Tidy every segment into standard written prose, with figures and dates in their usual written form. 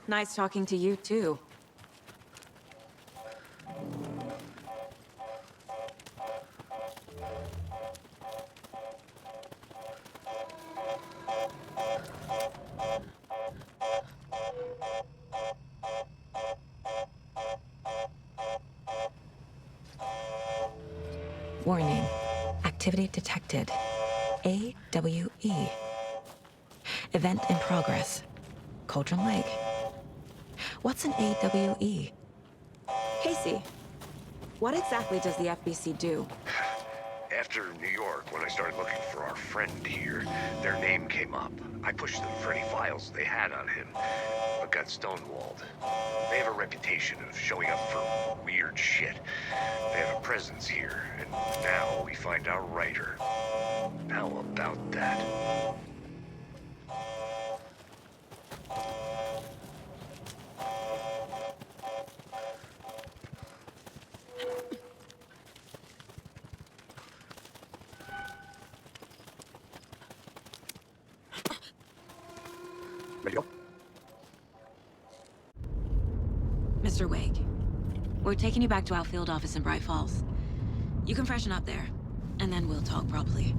Nice talking to you, too. Warning. Activity detected. AWE. Event in progress. Cauldron Lake. What's an AWE? Casey, what exactly does the FBC do? After New York, when I started looking for our friend here, their name came up. I pushed them for any files they had on him, but got stonewalled. They have a reputation of showing up for weird shit. They have a presence here, and now we find our writer. How about that? Ready to go? Mr. Wake, we're taking you back to our field office in Bright Falls. You can freshen up there, and then we'll talk properly.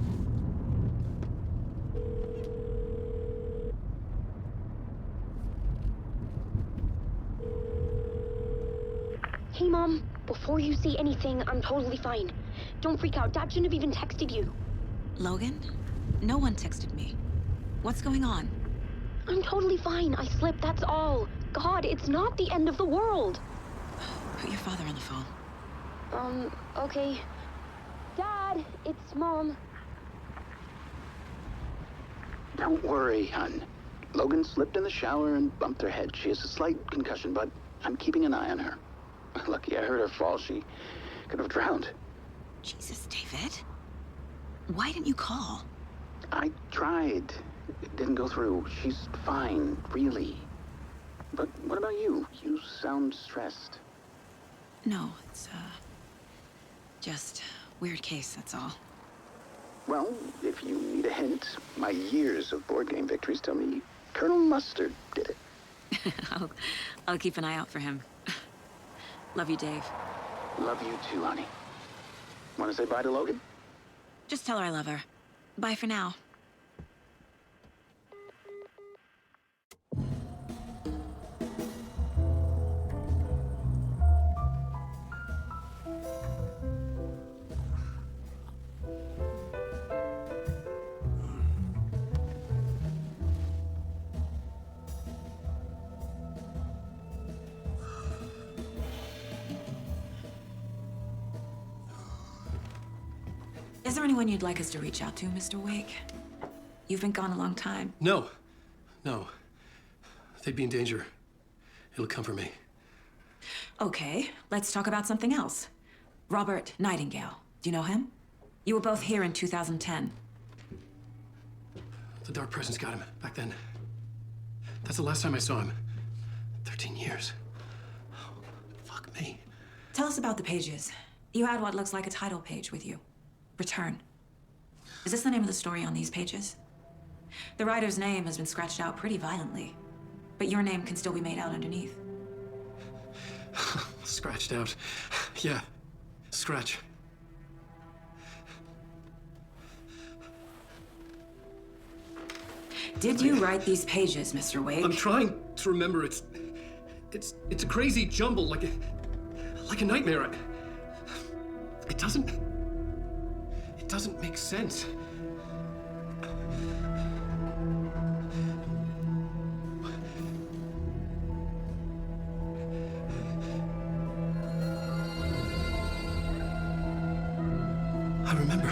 Hey, Mom. Before you say anything, I'm totally fine. Don't freak out. Dad shouldn't have even texted you. Logan? No one texted me. What's going on? I'm totally fine. I slipped, that's all. God, it's not the end of the world. Put your father on the phone. Okay. Dad, it's Mom. Don't worry, hon. Logan slipped in the shower and bumped her head. She has a slight concussion, but I'm keeping an eye on her. Lucky I heard her fall. She could have drowned. Jesus, David. Why didn't you call? I tried. It didn't go through. She's fine, really. But what about you? You sound stressed. No, it's, just weird case, that's all. Well, if you need a hint, my years of board game victories tell me Colonel Mustard did it. I'll keep an eye out for him. Love you, Dave. Love you too, honey. Want to say bye to Logan? Just tell her I love her. Bye for now. Is there anyone you'd like us to reach out to, Mr. Wake? You've been gone a long time. No. They'd be in danger. It'll come for me. Okay, let's talk about something else. Robert Nightingale. Do you know him? You were both here in 2010. The Dark Presence got him back then. That's the last time I saw him. 13 years. Oh, fuck me. Tell us about the pages. You had what looks like a title page with you. Return. Is this the name of the story on these pages? The writer's name has been scratched out pretty violently, but your name can still be made out underneath. Scratched out. Yeah, scratch. Did you write these pages, Mr. Wake? I'm trying to remember. It's a crazy jumble, like a nightmare. It doesn't make sense. I remember.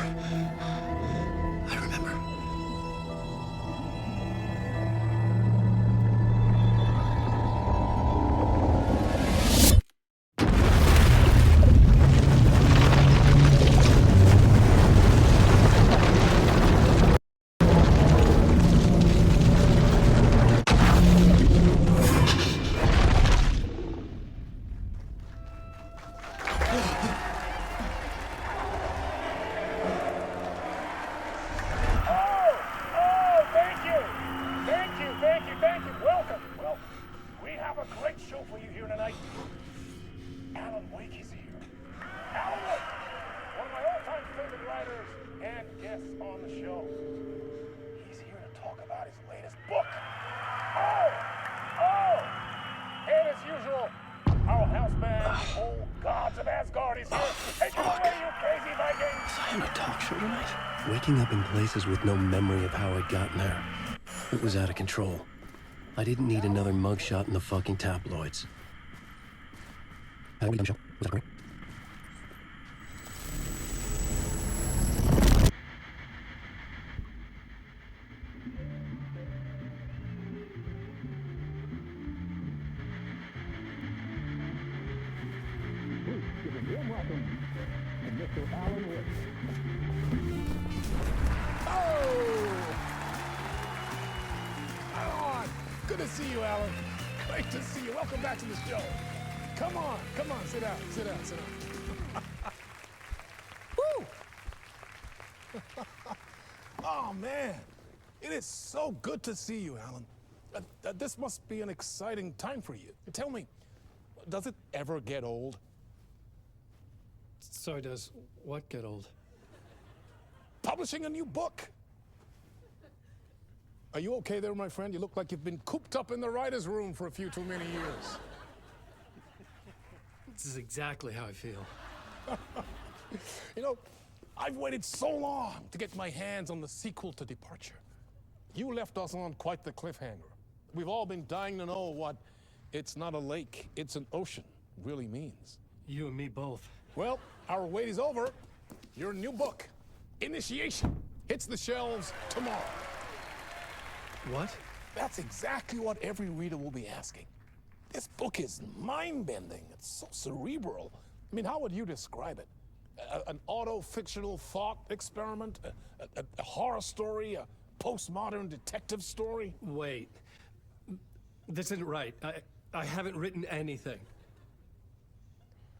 show for you here tonight. Alan Wake is here. Alan Wake, one of my all-time favorite writers and guests on the show. He's here to talk about his latest book. Oh! And as usual, our house band, the old gods of Asgard, is here. Take it away, you crazy Vikings! Was I on a talk show tonight? Waking up in places with no memory of how I'd gotten there. It was out of control. I didn't need another mugshot in the fucking tabloids. Was that great? Good to see you, Alan. Great to see you. Welcome back to the show. Come on, sit down. Woo! Oh, man. It is so good to see you, Alan. This must be an exciting time for you. Tell me, does it ever get old? So does what get old? Publishing a new book. Are you okay there, my friend? You look like you've been cooped up in the writer's room for a few too many years. This is exactly how I feel. You know, I've waited so long to get my hands on the sequel to Departure. You left us on quite the cliffhanger. We've all been dying to know what "it's not a lake, it's an ocean" really means. You and me both. Well, our wait is over. Your new book, Initiation, hits the shelves tomorrow. What? That's exactly what every reader will be asking. This book is mind-bending. It's so cerebral. I mean, how would you describe it? An auto-fictional thought experiment? A horror story? A postmodern detective story? Wait. This isn't right. I haven't written anything.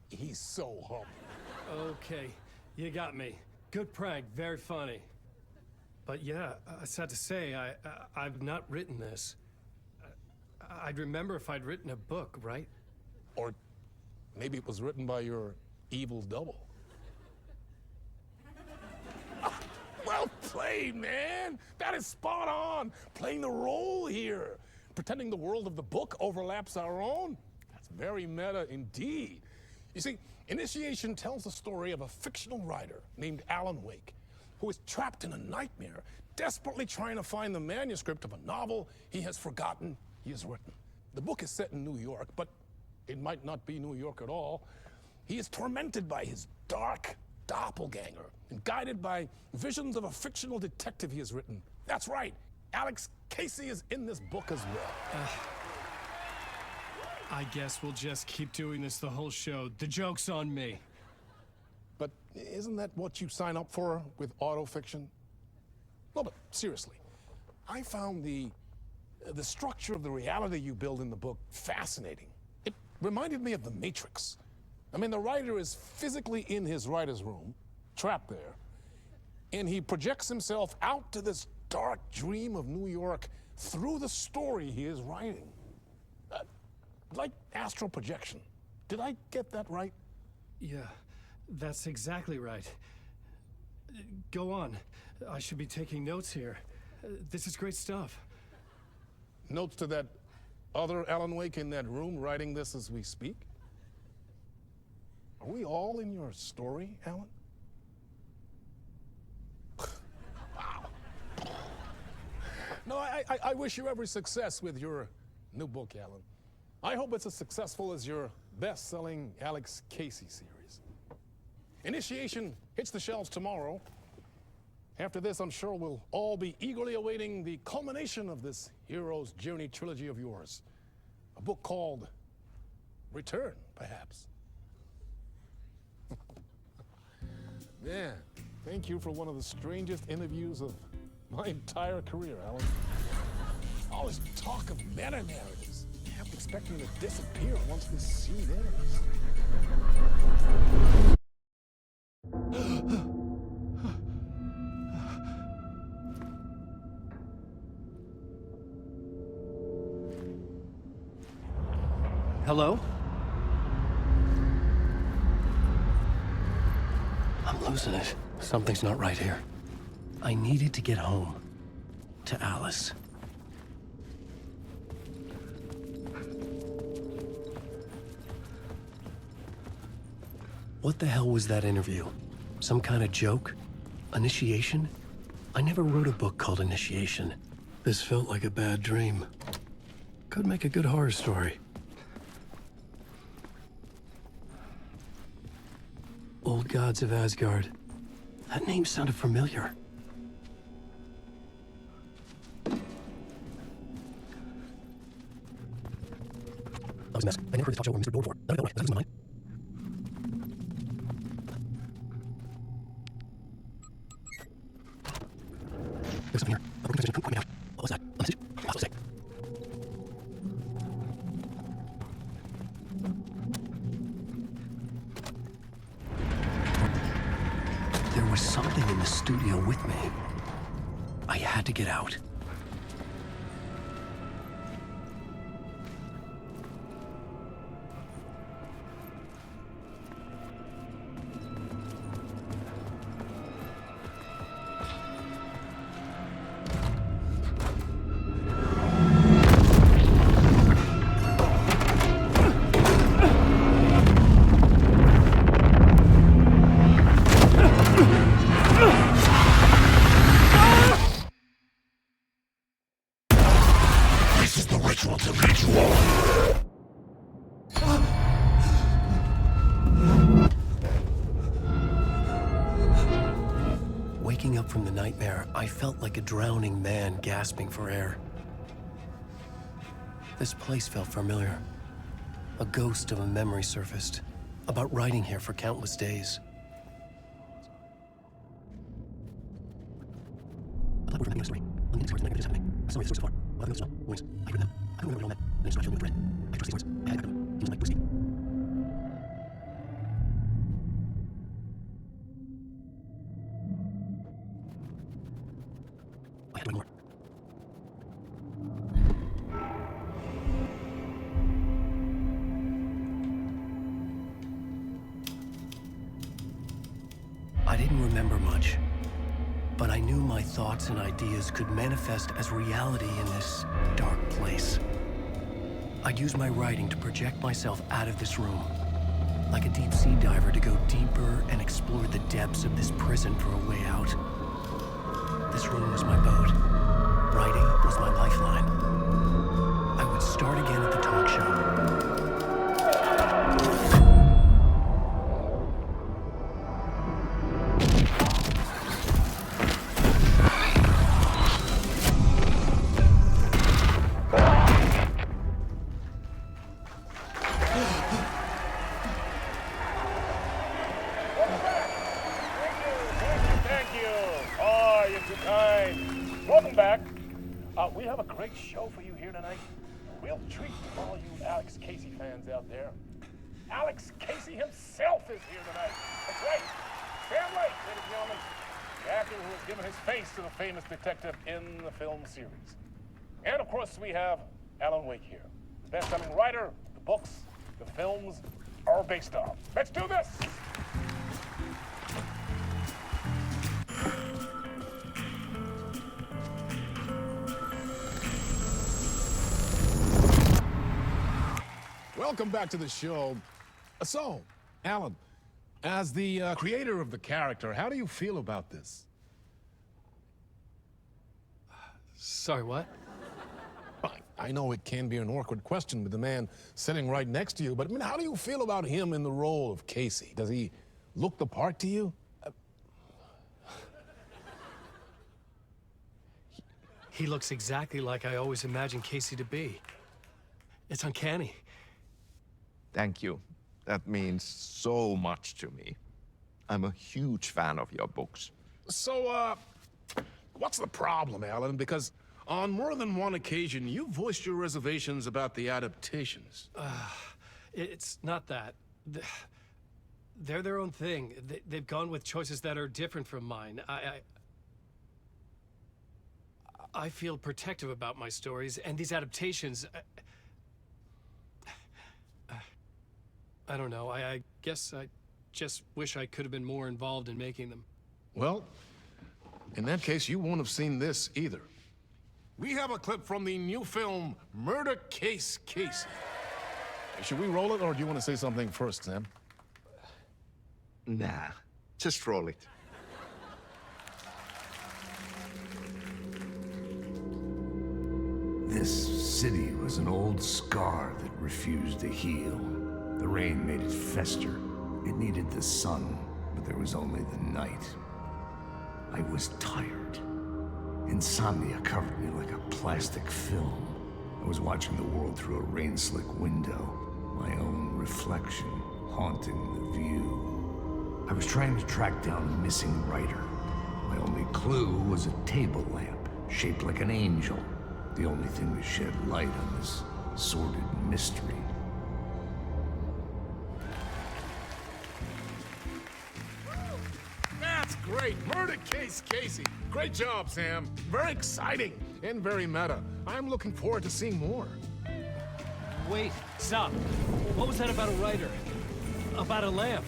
He's so humble. Okay, you got me. Good prank, very funny. But yeah, sad to say, I've not written this. I'd remember if I'd written a book, right? Or maybe it was written by your evil double. Well played, man! That is spot on! Playing the role here. Pretending the world of the book overlaps our own. That's very meta indeed. You see, Initiation tells the story of a fictional writer named Alan Wake, who is trapped in a nightmare, desperately trying to find the manuscript of a novel he has forgotten he has written. The book is set in New York, but it might not be New York at all. He is tormented by his dark doppelganger and guided by visions of a fictional detective he has written. That's right, Alex Casey is in this book as well. I guess we'll just keep doing this the whole show. The joke's on me. But isn't that what you sign up for with autofiction? No, but seriously, I found the structure of the reality you build in the book fascinating. It reminded me of The Matrix. I mean, the writer is physically in his writer's room, trapped there, and he projects himself out to this dark dream of New York through the story he is writing. Like astral projection. Did I get that right? Yeah, that's exactly right. Go on. I should be taking notes here. This is great stuff. Notes to that other Alan Wake in that room writing this as we speak? Are we all in your story, Alan? Wow. No, I wish you every success with your new book, Alan. I hope it's as successful as your best-selling Alex Casey series. Initiation hits the shelves tomorrow. After this, I'm sure we'll all be eagerly awaiting the culmination of this hero's journey trilogy of yours. A book called Return, perhaps. Man, thank you for one of the strangest interviews of my entire career, Alan. All this talk of meta-narratives. I kept expecting to disappear once this scene ends. Hello? I'm losing it. Something's not right here. I needed to get home. To Alice. What the hell was that interview? Some kind of joke? Initiation? I never wrote a book called Initiation. This felt like a bad dream. Could make a good horror story. Old Gods of Asgard. That name sounded familiar. I was a mess. I never heard this talk show where Mr. Door before. None of it went. Does that lose my mind? There's something here. A broken transition. Point me out. What was that? A message? I'll still say. There was something in the studio with me. I had to get out. Waking up from the nightmare, I felt like a drowning man gasping for air. This place felt familiar. A ghost of a memory surfaced, about riding here for countless days. I thought we were remembering a story. On the index cards, the negative is happening. I saw the source so far. I'll have notes now. Warnings. I heard them. I don't remember what it all meant. And then started showing me the thread. I trust these words. I had to back them. Seems like whiskey. I had to ignore. I didn't remember much, but I knew my thoughts and ideas could manifest as reality in this dark place. I'd use my writing to project myself out of this room, like a deep sea diver to go deeper and explore the depths of this prison for a way out. This room was my boat. Writing was my lifeline. I would start again at the talk show. Welcome back. We have a great show for you here tonight. A real treat for all you Alex Casey fans out there. Alex Casey himself is here tonight. That's right. Sam Lake, ladies and gentlemen. The actor who has given his face to the famous detective in the film series. And of course, we have Alan Wake here. The best-selling writer, the books, the films are based on. Let's do this! Welcome back to the show. So, Alan, as the creator of the character, how do you feel about this? Sorry, what? I know it can be an awkward question with the man sitting right next to you, but I mean, how do you feel about him in the role of Casey? Does he look the part to you? He looks exactly like I always imagined Casey to be. It's uncanny. Thank you. That means so much to me. I'm a huge fan of your books. So, what's the problem, Alan? Because on more than one occasion, you voiced your reservations about the adaptations. It's not that. They're their own thing. They've gone with choices that are different from mine. I feel protective about my stories, and these adaptations... I don't know. I guess I just wish I could have been more involved in making them. Well, in that case, you won't have seen this either. We have a clip from the new film, Murder Case Casey. Should we roll it, or do you want to say something first, Sam? Nah, just roll it. This city was an old scar that refused to heal. The rain made it fester. It needed the sun, but there was only the night. I was tired. Insomnia covered me like a plastic film. I was watching the world through a rain-slick window, my own reflection haunting the view. I was trying to track down a missing writer. My only clue was a table lamp, shaped like an angel. The only thing to shed light on this sordid mystery. That's great! Murder Case Casey! Great job, Sam. Very exciting and very meta. I'm looking forward to seeing more. Wait, stop. What was that about a writer? About a lamp?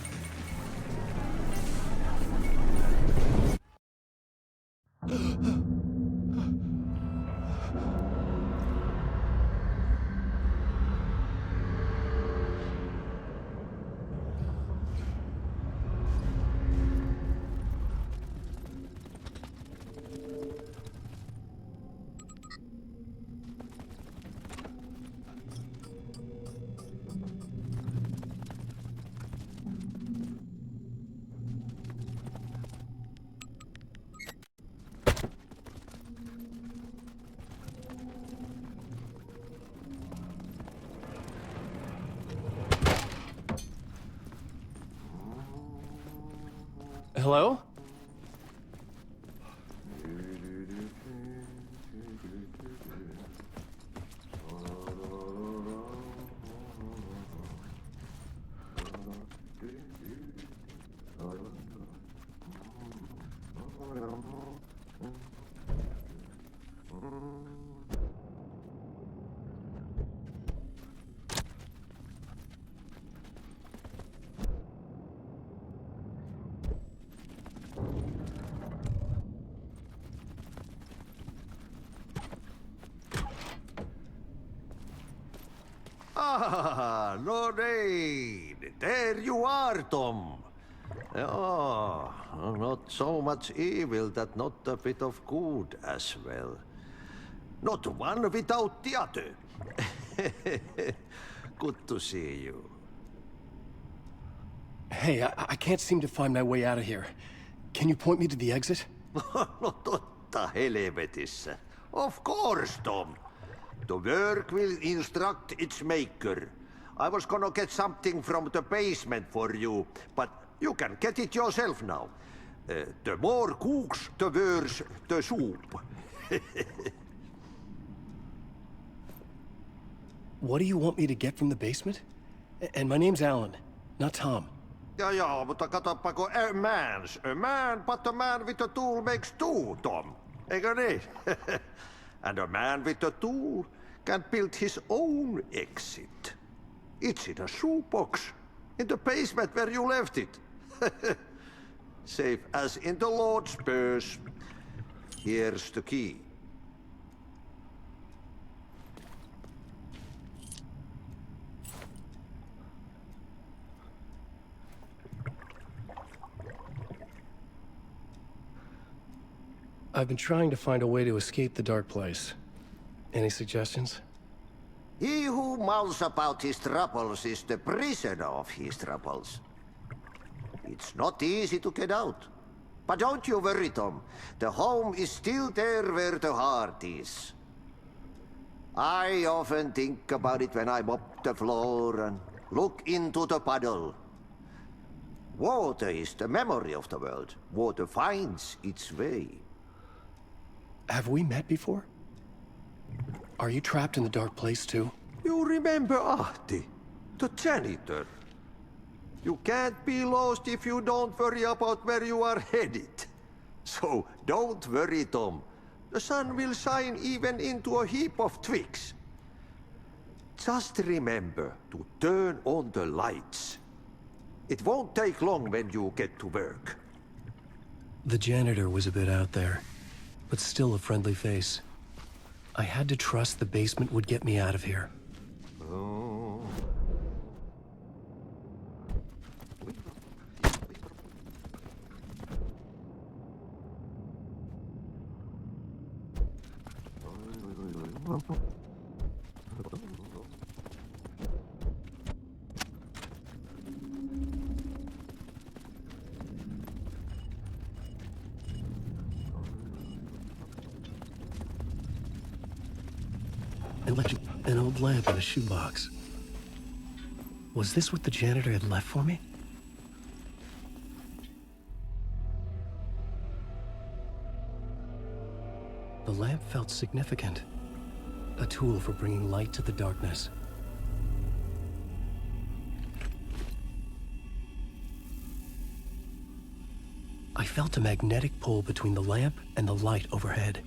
Hello? Ah, Lorraine! There you are, Tom. Oh, not so much evil that not a bit of good as well. Not one without the other. Good to see you. Hey, I can't seem to find my way out of here. Can you point me to the exit? No totta helvetissä. Of course, Tom. The work will instruct its maker. I was gonna get something from the basement for you, but you can get it yourself now. The more cooks, the worse the soup. What do you want me to get from the basement? And my name's Alan, not Tom. Ja, mutta katoppa kun a man's a man, but a man with a tool makes two, Tom. Eikö niin? And a man with a tool can build his own exit. It's in a shoebox, in the basement where you left it. Safe as in the Lord's purse. Here's the key. I've been trying to find a way to escape the dark place. Any suggestions? He who mouths about his troubles is the prisoner of his troubles. It's not easy to get out. But don't you worry, Tom. The home is still there where the heart is. I often think about it when I mop the floor and look into the puddle. Water is the memory of the world. Water finds its way. Have we met before? Are you trapped in the dark place too? You remember Ahti, the janitor. You can't be lost if you don't worry about where you are headed. So don't worry, Tom. The sun will shine even into a heap of twigs. Just remember to turn on the lights. It won't take long when you get to work. The janitor was a bit out there, but still a friendly face. I had to trust the basement would get me out of here. Oh. An old lamp in a shoebox. Was this what the janitor had left for me? The lamp felt significant. A tool for bringing light to the darkness. I felt a magnetic pull between the lamp and the light overhead.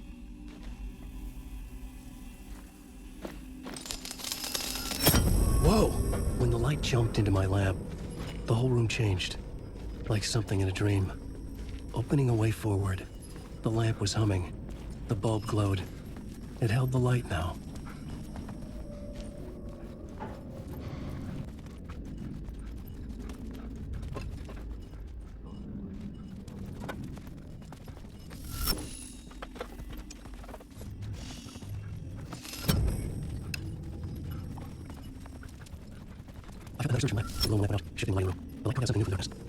Whoa! When the light jumped into my lamp, the whole room changed. Like something in a dream. Opening a way forward. The lamp was humming. The bulb glowed. It held the light now. I found another search in my blown lamp out, shifting the lighting room. The light brought out something new from the darkness.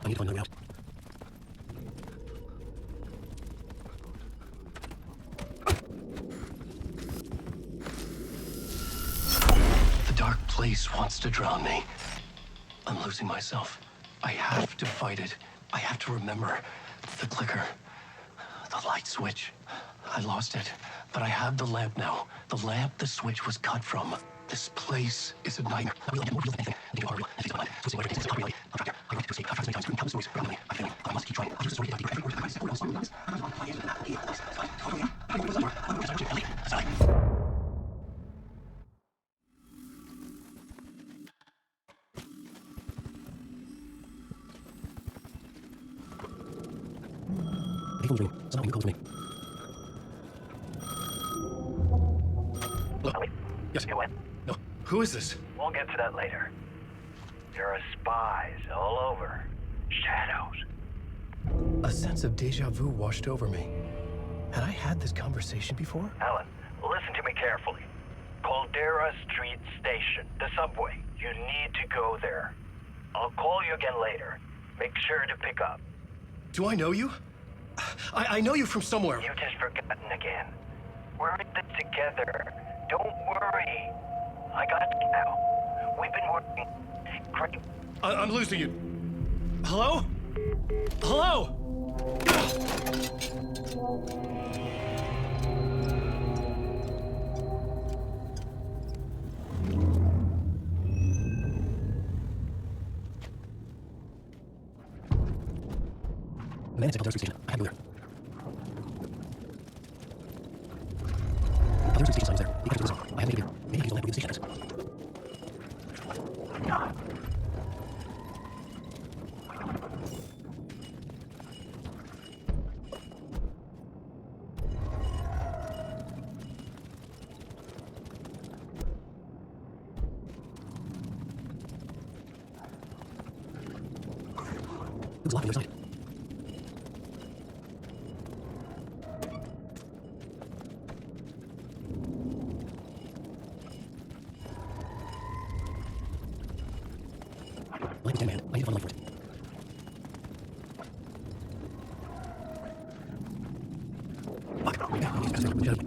I need to find another route. The dark place wants to drown me. I'm losing myself. I have to fight it. I have to remember. The clicker. The light switch. I lost it. But I have the lamp now. The lamp the switch was cut from. This place is a nightmare. Something calls me. Hello? Yes. You win. No. Who is this? We'll get to that later. There are spies all over. Shadows. A sense of déjà vu washed over me. Had I had this conversation before? Alan, listen to me carefully. Caldera Street Station, the subway. You need to go there. I'll call you again later. Make sure to pick up. Do I know you? I know you from somewhere. You've just forgotten again. We're in this together. Don't worry. I got you now. We've been working. Great. I'm losing you. Hello? Hello? Man, it's a Street Station. I have to go there. Street Station sign is there. You gotta do this. I have to get here. Maybe I can use the lamp to get the station address. It's locked on the other side. Lamp is dead, man. I need to find a light for it. Fuck. Yeah, I need to pass it. Get out of here.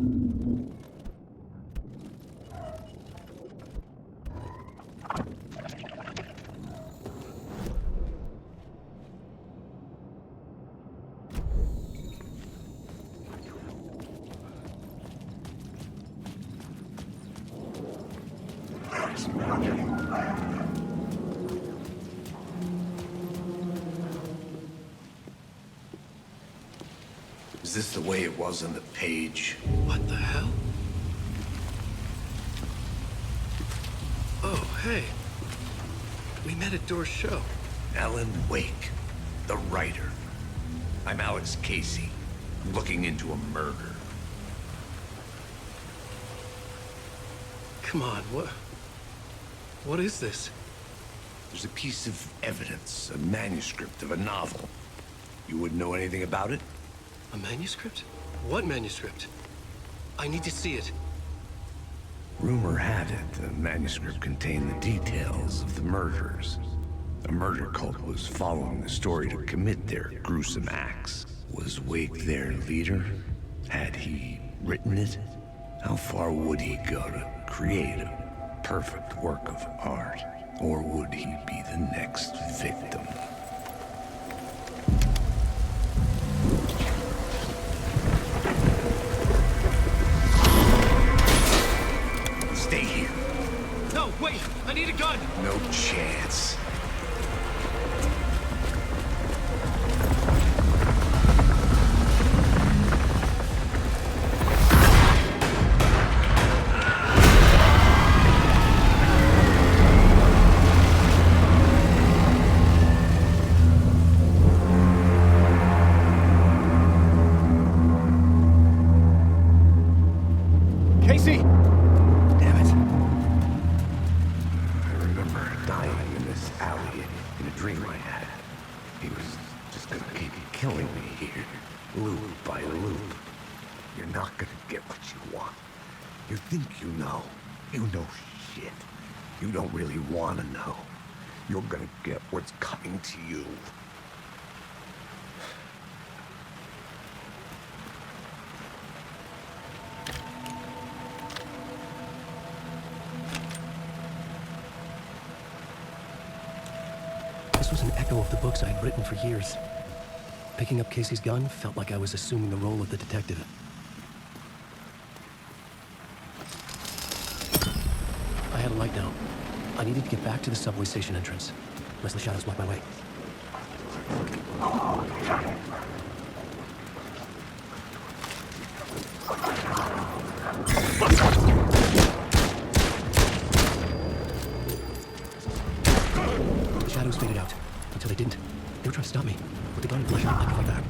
Is this the way it was on the page? What the hell? Oh, hey. We met at Door's show. Alan Wake, the writer. I'm Alex Casey. I'm looking into a murder. Come on, what is this? There's a piece of evidence, a manuscript of a novel. You wouldn't know anything about it? A manuscript? What manuscript? I need to see it. Rumor had it the manuscript contained the details of the murders. A murder cult was following the story to commit their gruesome acts. Was Wake their leader? Had he written it? How far would he go to create a perfect work of art? Or would he be the next victim? Stay here. No, wait! I need a gun! No chance. Casey! Damn it. I remember dying in this alley in a dream I had. He was just gonna keep killing me here, loop by loop. You're not gonna get what you want. You think you know. You know shit. You don't really wanna know. You're gonna get what's coming to you. This was an echo of the books I had written for years. Picking up Casey's gun felt like I was assuming the role of the detective. I had a light now. I needed to get back to the subway station entrance, lest the shadows block my way. The shadows faded out, until they didn't. They were trying to stop me, with the gun flashing like a back.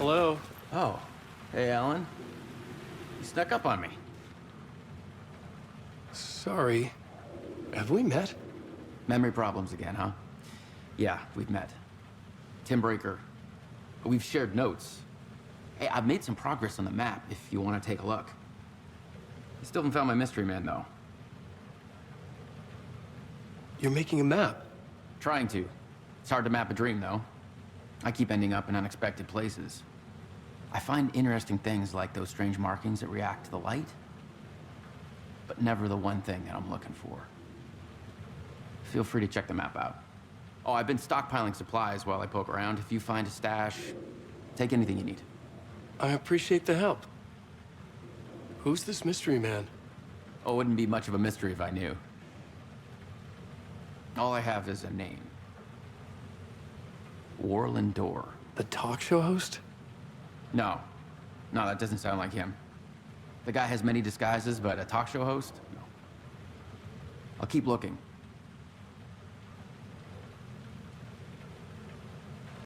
Hello? Oh. Hey, Alan. You snuck up on me. Sorry. Have we met? Memory problems again, huh? Yeah, we've met. Tim Breaker. We've shared notes. Hey, I've made some progress on the map if you want to take a look. I still haven't found my mystery man, though. You're making a map? Trying to. It's hard to map a dream, though. I keep ending up in unexpected places. I find interesting things like those strange markings that react to the light, but never the one thing that I'm looking for. Feel free to check the map out. Oh, I've been stockpiling supplies while I poke around. If you find a stash, take anything you need. I appreciate the help. Who's this mystery man? Oh, it wouldn't be much of a mystery if I knew. All I have is a name. Warland Door. The talk show host? No. No, that doesn't sound like him. The guy has many disguises, but a talk show host? No. I'll keep looking.